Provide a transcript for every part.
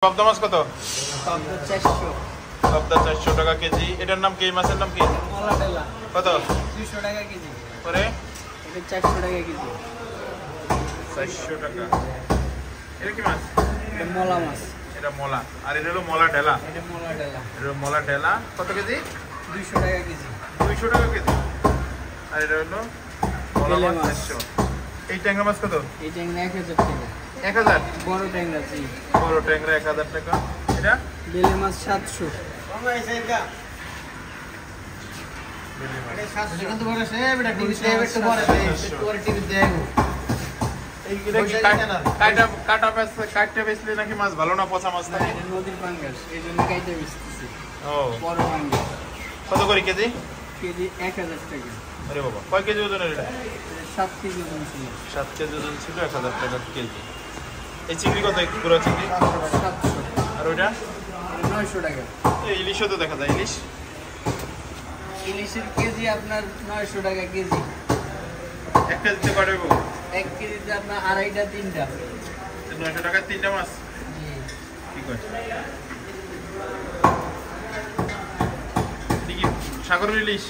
পাবদা মাছ কত? পাবদা 400 পাবদা 400 টাকা কেজি। এটার নাম কি? এই মাছের নাম কি? মলা টেলা কত? 200 টাকা কেজি। পরে এটা 400 টাকা কেজি। 400 টাকা। এটা কি মাছ? এটা মলা মাছ। এটা মলা। আর এটা হলো মলা টেলা। এটা মলা টেলা। এটা হলো মলা টেলা। কত কেজি? 200 টাকা কেজি। 200 টাকা কেজি। আর এটা হলো মলা মাছ 400। এই ট্যাংরা মাছ কত? এই ট্যাংরা 1000 টাকা। 1000? বড় ট্যাংরা জি। বড় ট্যাংরা 1000 টাকা। এটা বেলে মাছ 700। কাটা বেচলে নাকি মাছ ভালো না, পচা মাছ থাকে? নদীর পাঙ্গাস, এই জন্য কাইটা বেচতেছি। ও, বড় পাঙ্গাস কত করে কেজি? কেজি 1000 টাকা। আরে বাবা, কয় কেজি ওজনের এটা? 7 কেজি ওজন ছিল। 7 কেজি ওজন ছিল, 1000 টাকা কেজি। এই চিংড়ি কত? পুরো চিংড়ি 700। আর ওইটা 900 টাকা। এই ইলিশও তো দেখা যায়। ইলিশ ইলিশের কেজি আপনার 900 টাকা কেজি। এক কেজিতে কয় টাকা? 1 কেজিতে আপনার আড়াইটা 3টা। 900 টাকায় 3টা মাছ। জি। ঠিক আছে। কি সাগরের ইলিশ?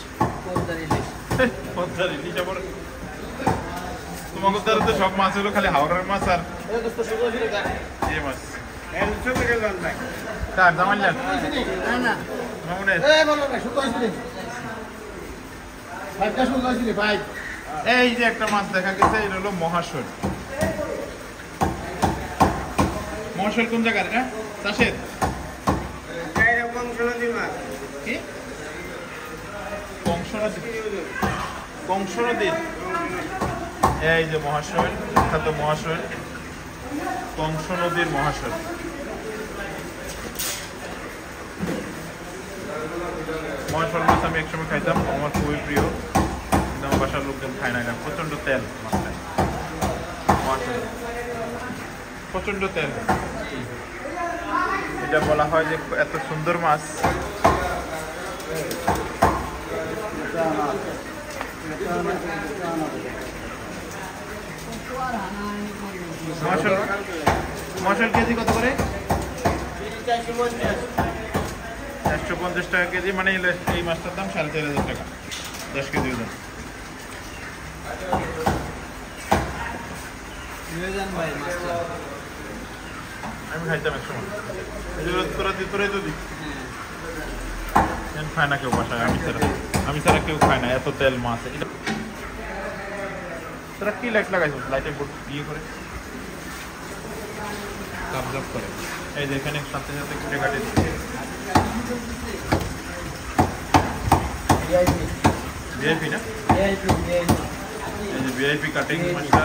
পদ্মার ইলিশ। পদ্মার ইলিশ আবার তোমাদের দ্বারা তো সব মাছ হলো খালি হাওড়ার মাছ আর এই মাছ। কার জামাইলাম না না মামুনের। এই যে একটা মাছ দেখা গেছে, এটা হলো মহাশোল। মহাশোল কোন জায়গার এটা? চাষের কি? কংস নদীর। এই যে মহাশোল, বিখ্যাত মহাশোল, কংস নদীর মহাশোল। মহাশোল মাছ আমি একসময় খাইতাম, আমার খুবই প্রিয়, কিন্তু আমার বাসার লোকজন খায় না। এটা প্রচন্ড তেল মাছটা, প্রচন্ড তেল। এটা বলা হয় যে এত সুন্দর মাছ। মশাল কেজি কত করে? 450 টাকা কেজি। মানে এই মাছটার দাম 4500 টাকা, 10 কেজি ওজন। আমি খাইতাম এক সময়। তোরাই তো দিই, খায় না কেউ বাসায়, আমি ছাড়া কেউ খায় না। এত তেল মাছ। তোরা কি লাইট লাগাইছ? লাইটের বোর্ড ইয়ে করে কাবজাব করে। এই যে এখানে সাথে সাথে কেটে কাটে দিচ্ছে। ভিআইপি না? এই যে ভিআইপি কাটিং মাছটা।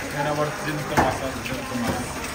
এখানে আবার মাছ আছে।